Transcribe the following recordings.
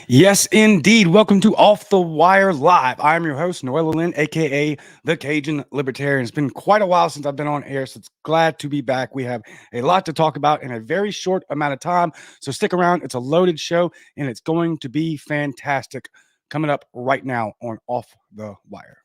Yes, indeed. Welcome to Off the Wire Live. I'm your host, Noella Lynn, aka the Cajun Libertarian. It's been quite a while since I've been on air, so it's glad to be back. We have a lot to talk about in a very short amount of time, so stick around. It's a loaded show, and it's going to be fantastic. Coming up right now on Off the Wire.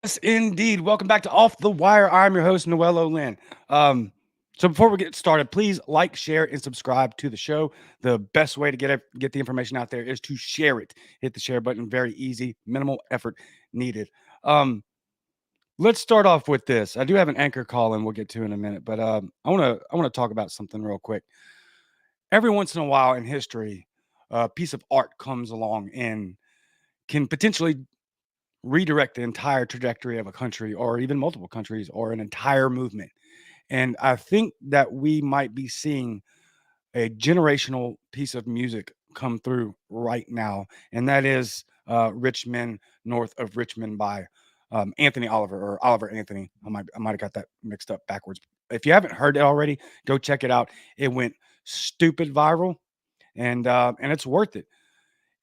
Yes, indeed. Welcome back to Off the Wire. I'm your host, Noel Lynn. So before we get started, please like, share, and subscribe to the show. The best way to get the information out there is to share it. Hit the share button. Very easy, minimal effort needed. Um, let's start off with this. I do have an anchor call, and we'll get to in a minute, but I want to talk about something real quick. Every once in a while in history, a piece of art comes along and can potentially redirect the entire trajectory of a country or even multiple countries or an entire movement. And I think that we might be seeing a generational piece of music come through right now. And that is Rich Men North of Richmond by Anthony Oliver or Oliver Anthony. I might have got that mixed up backwards. If you haven't heard it already, go check it out. It went stupid viral and it's worth it.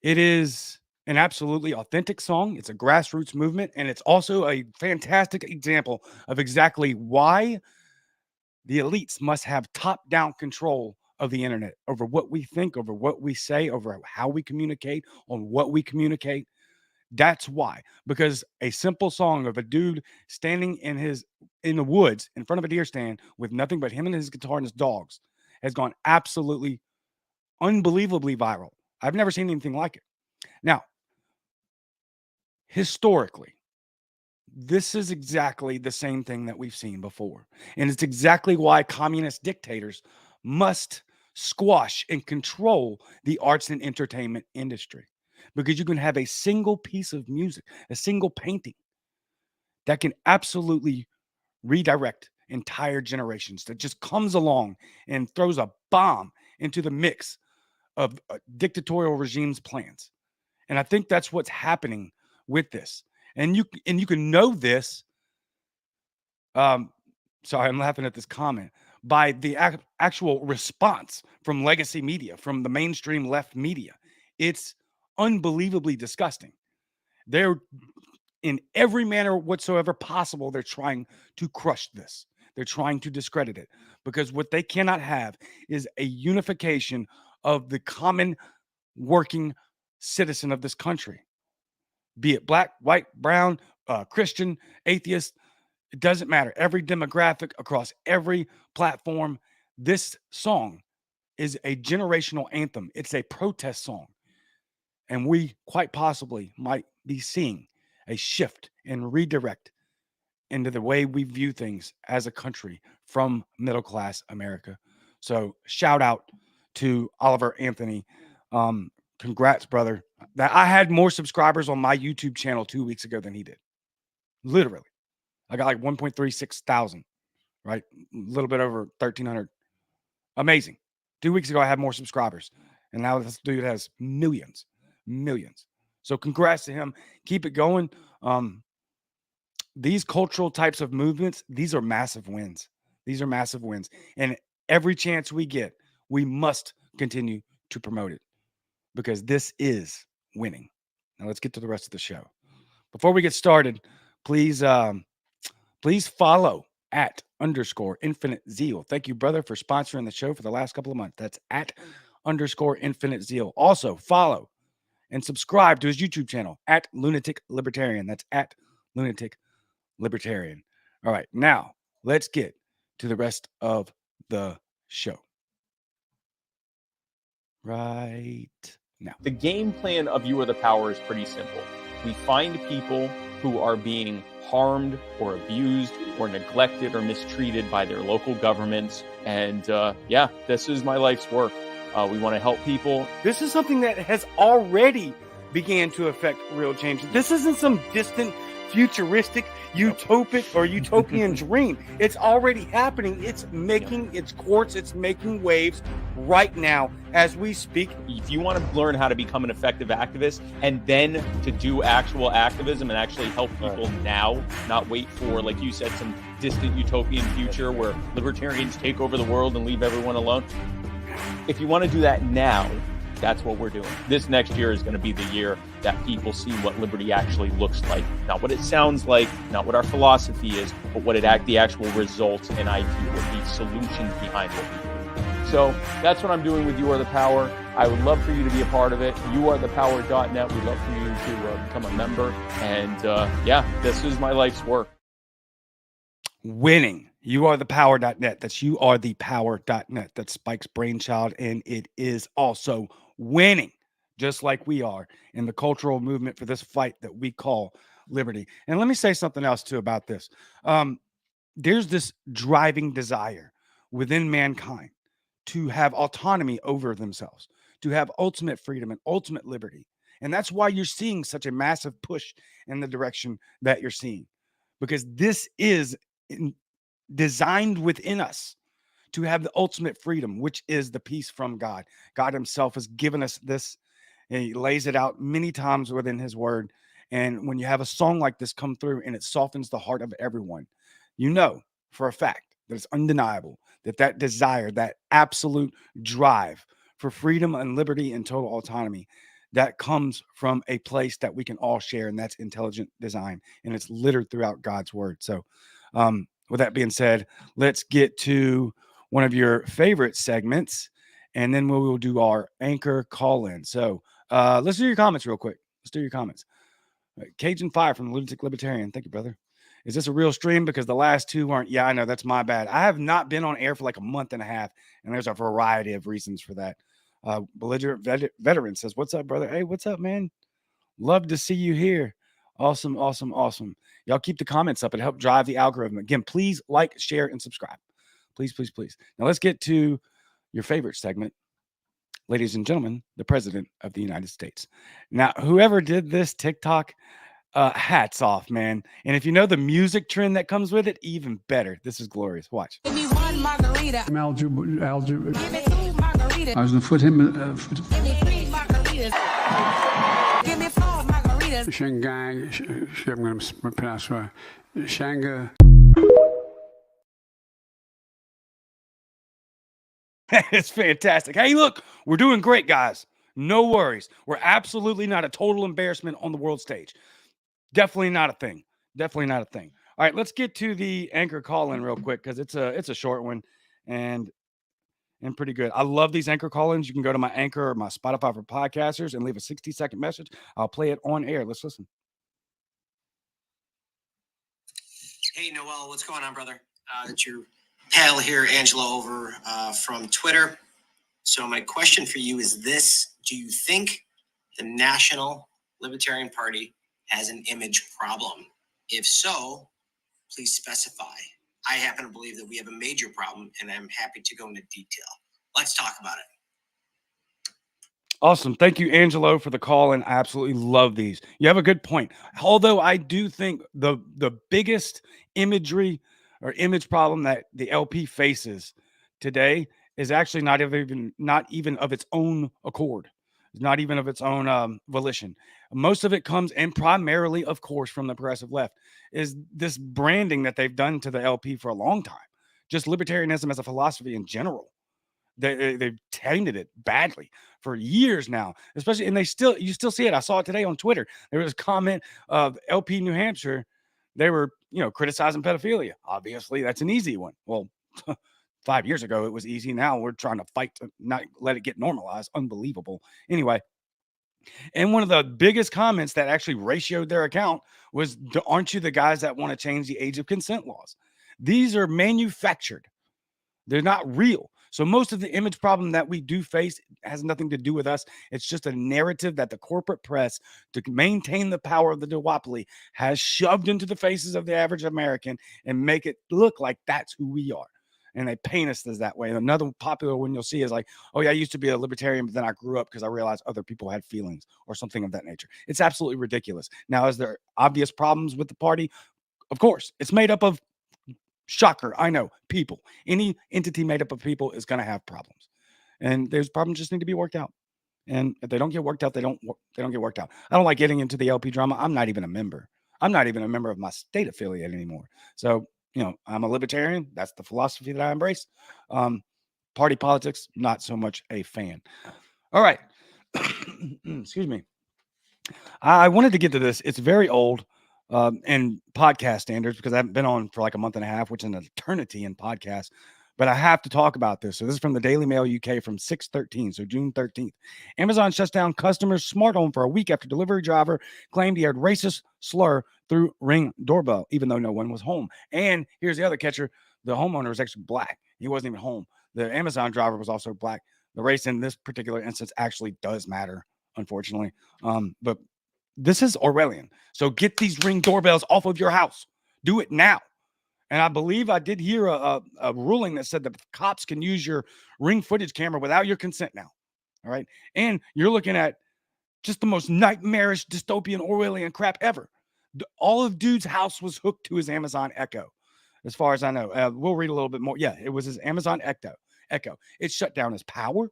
It is an absolutely authentic song. It's a grassroots movement, and it's also a fantastic example of exactly why the elites must have top-down control of the internet over what we think, over what we say, over how we communicate, on what we communicate. That's why. Because a simple song of a dude standing in the woods in front of a deer stand with nothing but him and his guitar and his dogs has gone absolutely unbelievably viral. I've never seen anything like it. Now, historically, this is exactly the same thing that we've seen before. And it's exactly why communist dictators must squash and control the arts and entertainment industry. Because you can have a single piece of music, a single painting that can absolutely redirect entire generations, that just comes along and throws a bomb into the mix of dictatorial regimes' plans. And I think that's what's happening with this. And you can know this. Um, sorry, I'm laughing at this comment by the actual response from legacy media, from the mainstream left media. It's unbelievably disgusting. They're in every manner whatsoever possible. They're trying to crush this. They're trying to discredit it because what they cannot have is a unification of the common working citizen of this country, be it black, white, brown, Christian, atheist. It doesn't matter. Every demographic across every platform. This song is a generational anthem. It's a protest song. And we quite possibly might be seeing a shift and redirect into the way we view things as a country from middle class America. So shout out to Oliver Anthony. Congrats, brother. That I had more subscribers on my YouTube channel 2 weeks ago than he did. Literally. I got like 1.36 thousand, right? A little bit over 1,300. Amazing. 2 weeks ago, I had more subscribers. And now this dude has millions, millions. So congrats to him. Keep it going. These cultural types of movements, these are massive wins. These are massive wins. And every chance we get, we must continue to promote it because this is winning. Now let's get to the rest of the show. Before we get started, please follow at _Infinite Zeal. Thank you, brother, for sponsoring the show for the last couple of months. That's at _Infinite Zeal. Also, follow and subscribe to his YouTube channel at Lunatic Libertarian. That's at Lunatic Libertarian. All right, now let's get to the rest of the show. Right now. The game plan of You Are the Power is pretty simple. We find people who are being harmed or abused or neglected or mistreated by their local governments. And this is my life's work. We want to help people. This is something that has already began to affect real change. This isn't some distant, futuristic, utopian dream. It's already happening. It's making its course. It's making waves right now as we speak. If you want to learn how to become an effective activist and then to do actual activism and actually help people now, not wait for, like you said, some distant utopian future where libertarians take over the world and leave everyone alone. If you want to do that now, that's what we're doing. This next year is going to be the year that people see what liberty actually looks like. Not what it sounds like, not what our philosophy is, but what the actual results and ideas, the solutions behind what we do. So that's what I'm doing with You Are the Power. I would love for you to be a part of it. YouAreThePower.net. We'd love for you to become a member. And this is my life's work. Winning. YouAreThePower.net. That's YouAreThePower.net. That's Spike's brainchild, and it is also winning, just like we are in the cultural movement for this fight that we call liberty. And let me say something else too about this. There's this driving desire within mankind to have autonomy over themselves, to have ultimate freedom and ultimate liberty. And that's why you're seeing such a massive push in the direction that you're seeing, because this is designed within us to have the ultimate freedom, which is the peace from God. God himself has given us this, and he lays it out many times within his word. And when you have a song like this come through and it softens the heart of everyone, you know for a fact that it's undeniable that desire, that absolute drive for freedom and liberty and total autonomy, that comes from a place that we can all share, and that's intelligent design, and it's littered throughout God's word. So with that being said, let's get to one of your favorite segments, and then we will do our anchor call-in. So let's do your comments real quick. Let's do your comments. Cajun Fire from the Lunatic Libertarian. Thank you, brother. Is this a real stream? Because the last two aren't. Yeah, I know. That's my bad. I have not been on air for like a month and a half, and there's a variety of reasons for that. Belligerent Veteran says, what's up, brother? Hey, what's up, man? Love to see you here. Awesome, awesome, awesome. Y'all keep the comments up. It helps drive the algorithm. Again, please like, share, and subscribe. Please, please, please. Now let's get to your favorite segment. Ladies and gentlemen, the President of the United States. Now, whoever did this TikTok, hats off, man. And if you know the music trend that comes with it, even better. This is glorious. Watch. Give me one margarita. Algebra. Give me two margaritas. I was going to put him. Give me three margaritas. Give me four margaritas. Shanghai. I'm going to pronounce right. Shanghai. It's fantastic. Hey, look, we're doing great, guys. No worries. We're absolutely not a total embarrassment on the world stage. Definitely not a thing. Definitely not a thing. All right, let's get to the anchor call-in real quick because it's a short one and pretty good. I love these anchor call-ins. You can go to my Anchor or my Spotify for podcasters and leave a 60-second message. I'll play it on air. Let's listen. Hey, Noel, what's going on, brother? It's your pal here, Angelo, over from Twitter. So my question for you is this. Do you think the National Libertarian Party has an image problem? If so, please specify. I happen to believe that we have a major problem, and I'm happy to go into detail. Let's talk about it. Awesome. Thank you, Angelo, for the call. And I absolutely love these. You have a good point. Although I do think the biggest imagery or image problem that the LP faces today is actually not even of its own accord. It's not even of its own volition. Most of it comes, and primarily, of course, from the progressive left, is this branding that they've done to the LP for a long time. Just libertarianism as a philosophy in general. They've tainted it badly for years now, especially, and you still see it. I saw it today on Twitter. There was a comment of LP New Hampshire. They were, criticizing pedophilia. Obviously, that's an easy one. Well, 5 years ago, it was easy. Now we're trying to fight to not let it get normalized. Unbelievable. Anyway, and one of the biggest comments that actually ratioed their account was, aren't you the guys that want to change the age of consent laws? These are manufactured. They're not real. So most of the image problem that we do face has nothing to do with us. It's just a narrative that the corporate press, to maintain the power of the duopoly, has shoved into the faces of the average American and make it look like that's who we are. and they paint us as that way. And another popular one you'll see is like, oh yeah, I used to be a libertarian, but then I grew up because I realized other people had feelings or something of that nature. It's absolutely ridiculous. Now, is there obvious problems with the party? Of course, it's made up of, shocker, I know, people. Any entity made up of people is going to have problems, and those problems just need to be worked out. And if they don't get worked out, they don't get worked out. I don't like getting into the LP drama. I'm not even a member. I'm not even a member of my state affiliate anymore. So, I'm a libertarian. That's the philosophy that I embrace. Party politics, not so much a fan. All right. Excuse me. I wanted to get to this. It's very old in podcast standards because I haven't been on for like a month and a half, which is an eternity in podcasts. But I have to talk about this. So this is from the Daily Mail UK from 6/13, so June 13th. Amazon shuts down customers' smart home for a week after delivery driver claimed he heard racist slur through Ring doorbell, even though no one was home. And here's the other catcher. The homeowner was actually black. He wasn't even home. The Amazon driver was also black. The race in this particular instance actually does matter, unfortunately. But this is Orwellian. So get these Ring doorbells off of your house. Do it now. And I believe I did hear a ruling that said that cops can use your Ring footage camera without your consent now. All right. And you're looking at just the most nightmarish, dystopian, Orwellian crap ever. All of dude's house was hooked to his Amazon Echo, as far as I know. We'll read a little bit more. Yeah, it was his Amazon Echo. It shut down his power.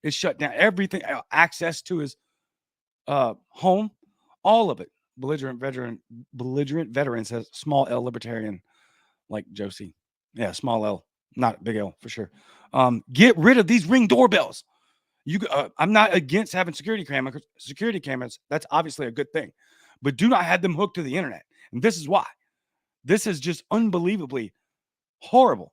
It shut down everything, access to his home, all of it. Belligerent veteran says small L libertarian. Like Josie. Yeah, small L, not big L for sure. Get rid of these Ring doorbells. I'm not against having security cameras. That's obviously a good thing. But do not have them hooked to the internet. And this is why. This is just unbelievably horrible.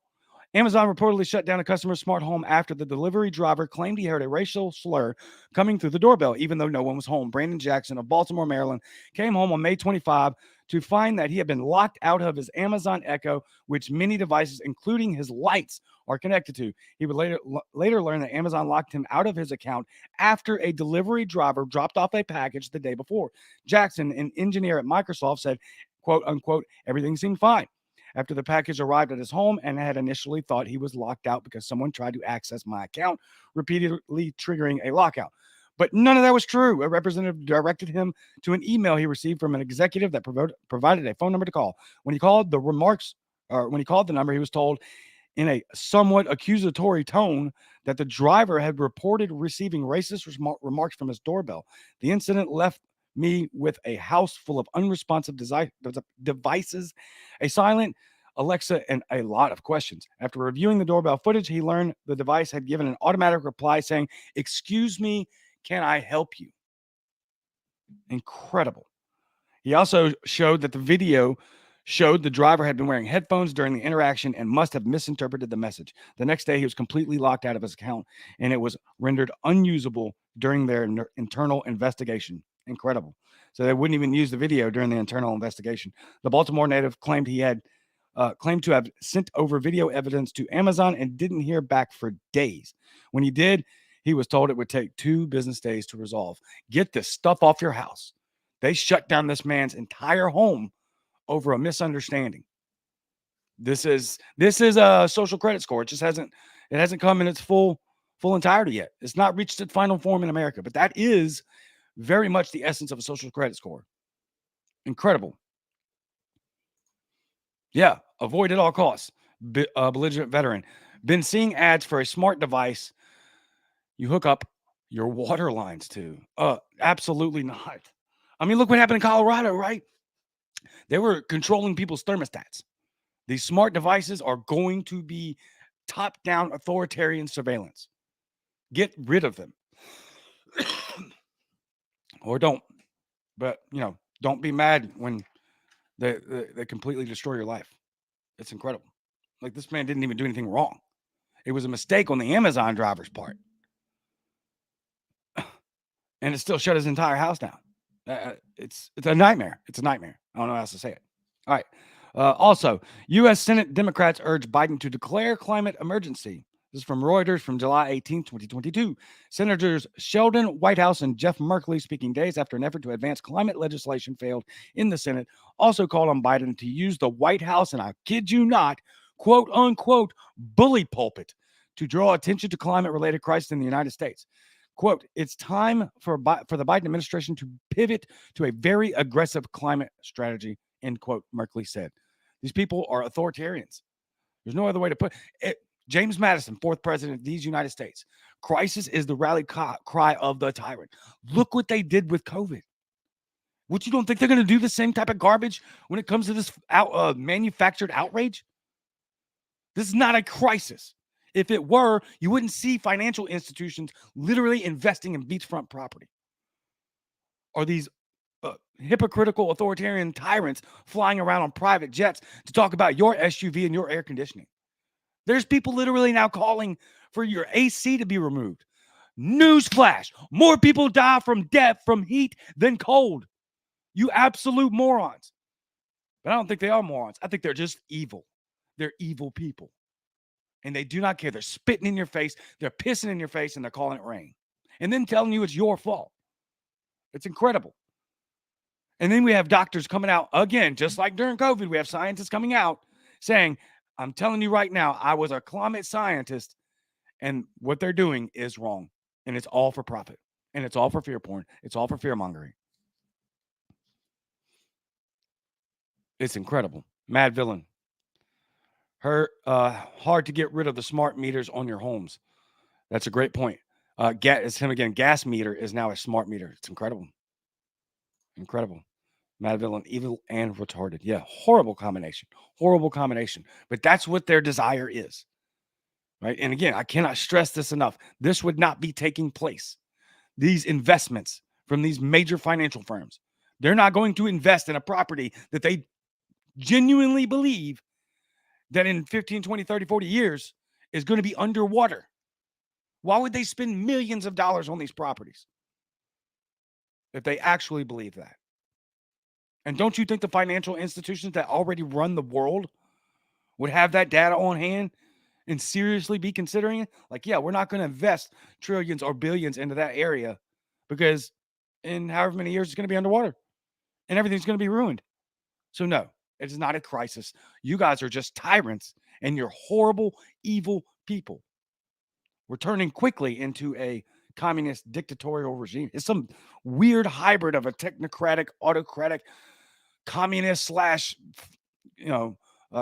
Amazon reportedly shut down a customer's smart home after the delivery driver claimed he heard a racial slur coming through the doorbell, even though no one was home. Brandon Jackson of Baltimore, Maryland, came home on May 25 to find that he had been locked out of his Amazon Echo, which many devices, including his lights, are connected to. He would later learn that Amazon locked him out of his account after a delivery driver dropped off a package the day before. Jackson, an engineer at Microsoft, said, quote unquote, everything seemed fine after the package arrived at his home, and had initially thought he was locked out because someone tried to access my account, repeatedly triggering a lockout. But none of that was true. A representative directed him to an email he received from an executive that provided a phone number to call. When he called the number, he was told in a somewhat accusatory tone that the driver had reported receiving racist remarks from his doorbell. The incident left me with a house full of unresponsive devices, a silent Alexa, and a lot of questions. After reviewing the doorbell footage, he learned the device had given an automatic reply saying, "Excuse me, can I help you?" Incredible. He also showed that the video showed the driver had been wearing headphones during the interaction and must have misinterpreted the message. The next day, he was completely locked out of his account, and it was rendered unusable during their internal investigation. Incredible. So they wouldn't even use the video during the internal investigation. The Baltimore native claimed he had claimed to have sent over video evidence to Amazon and didn't hear back for days. When he did, he was told it would take 2 business days to resolve. Get this stuff off your house. They shut down this man's entire home over a misunderstanding. This is a social credit score. It hasn't come in its full entirety yet. It's not reached its final form in America, but that is very much the essence of a social credit score. Incredible. Yeah, avoid at all costs. Belligerent veteran. Been seeing ads for a smart device you hook up your water lines to. Absolutely not. I mean, look what happened in Colorado, right? They were controlling people's thermostats. These smart devices are going to be top-down authoritarian surveillance. Get rid of them. Or don't. But, don't be mad when they completely destroy your life. It's incredible. Like, this man didn't even do anything wrong. It was a mistake on the Amazon driver's part. And it still shut his entire house down. It's a nightmare. It's a nightmare. I don't know how else to say it. All right. Also, U.S. Senate Democrats urge Biden to declare climate emergency. This is from Reuters from July 18, 2022. Senators Sheldon Whitehouse and Jeff Merkley, speaking days after an effort to advance climate legislation failed in the Senate, also called on Biden to use the White House, and I kid you not, quote unquote bully pulpit to draw attention to climate-related crisis in the United States. Quote, it's time for the Biden administration to pivot to a very aggressive climate strategy, end quote, Merkley said. These people are authoritarians. There's no other way to put it. James Madison, fourth president of these United States. Crisis is the rally cry of the tyrant. Look what they did with COVID. What, you don't think they're going to do the same type of garbage when it comes to this manufactured outrage? This is not a crisis. If it were, you wouldn't see financial institutions literally investing in beachfront property. Or these hypocritical authoritarian tyrants flying around on private jets to talk about your SUV and your air conditioning. There's people literally now calling for your AC to be removed. Newsflash, more people die from death from heat than cold. You absolute morons. But I don't think they are morons. I think they're just evil. They're evil people. And they do not care. They're spitting in your face. They're pissing in your face, and they're calling it rain. And then telling you it's your fault. It's incredible. And then we have doctors coming out again, just like during COVID, we have scientists coming out saying, I'm telling you right now, I was a climate scientist, and what they're doing is wrong. And it's all for profit. And it's all for fear porn. It's all for fear mongering. It's incredible. Mad Villain. Hard to get rid of the smart meters on your homes. That's a great point. It's him again. Gas meter is now a smart meter. It's incredible. Incredible. Mad Villain, evil and retarded. Yeah, horrible combination. Horrible combination. But that's what their desire is. Right? And again, I cannot stress this enough. This would not be taking place. These investments from these major financial firms, they're not going to invest in a property that they genuinely believe that in 15, 20, 30, 40 years is going to be underwater. Why would they spend millions of dollars on these properties if they actually believe that? And don't you think the financial institutions that already run the world would have that data on hand and seriously be considering it? Like, yeah, we're not going to invest trillions or billions into that area because in however many years it's going to be underwater and everything's going to be ruined. So no, it is not a crisis. You guys are just tyrants and you're horrible, evil people. We're turning quickly into a communist dictatorial regime. It's some weird hybrid of a technocratic, autocratic, communist slash,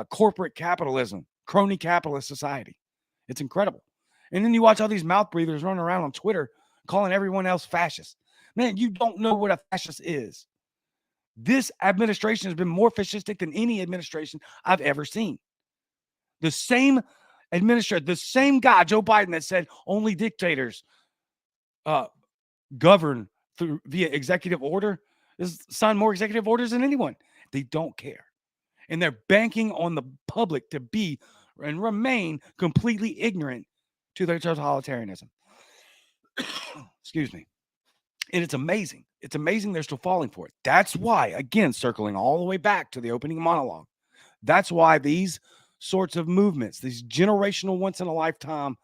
corporate capitalism, crony capitalist society. It's incredible. And then you watch all these mouth breathers running around on Twitter calling everyone else fascist. Man, you don't know what a fascist is. This administration has been more fascistic than any administration I've ever seen. The same administrator, the same guy, Joe Biden, that said only dictators govern via executive order, has signed more executive orders than anyone. They don't care. And they're banking on the public to be and remain completely ignorant to their totalitarianism. Excuse me. And it's amazing. It's amazing they're still falling for it. That's why, again, circling all the way back to the opening monologue, that's why these sorts of movements, these generational once-in-a-lifetime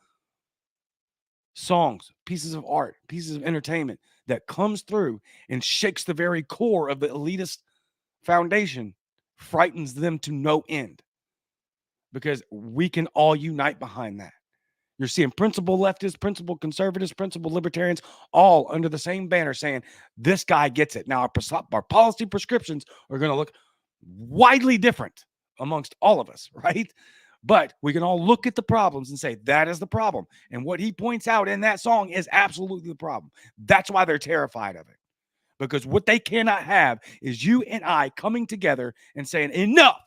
songs, pieces of art, pieces of entertainment that comes through and shakes the very core of the elitist foundation, frightens them to no end because we can all unite behind that. You're seeing principal leftists, principal conservatives, principal libertarians, all under the same banner saying, this guy gets it. Now, our policy prescriptions are going to look widely different amongst all of us, right? But we can all look at the problems and say, that is the problem. And what he points out in that song is absolutely the problem. That's why they're terrified of it. Because what they cannot have is you and I coming together and saying, enough.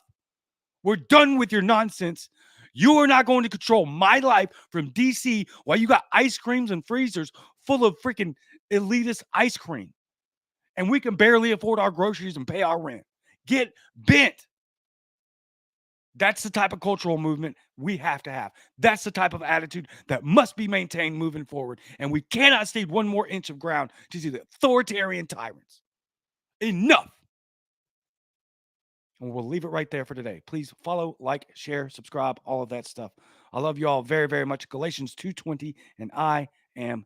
We're done with your nonsense. You are not going to control my life from DC while you got ice creams and freezers full of freaking elitist ice cream. And we can barely afford our groceries and pay our rent. Get bent. That's the type of cultural movement we have to have. That's the type of attitude that must be maintained moving forward. And we cannot cede one more inch of ground to the authoritarian tyrants. Enough. And we'll leave it right there for today. Please follow, like, share, subscribe, all of that stuff. I love you all very, very much. Galatians 2:20, and I am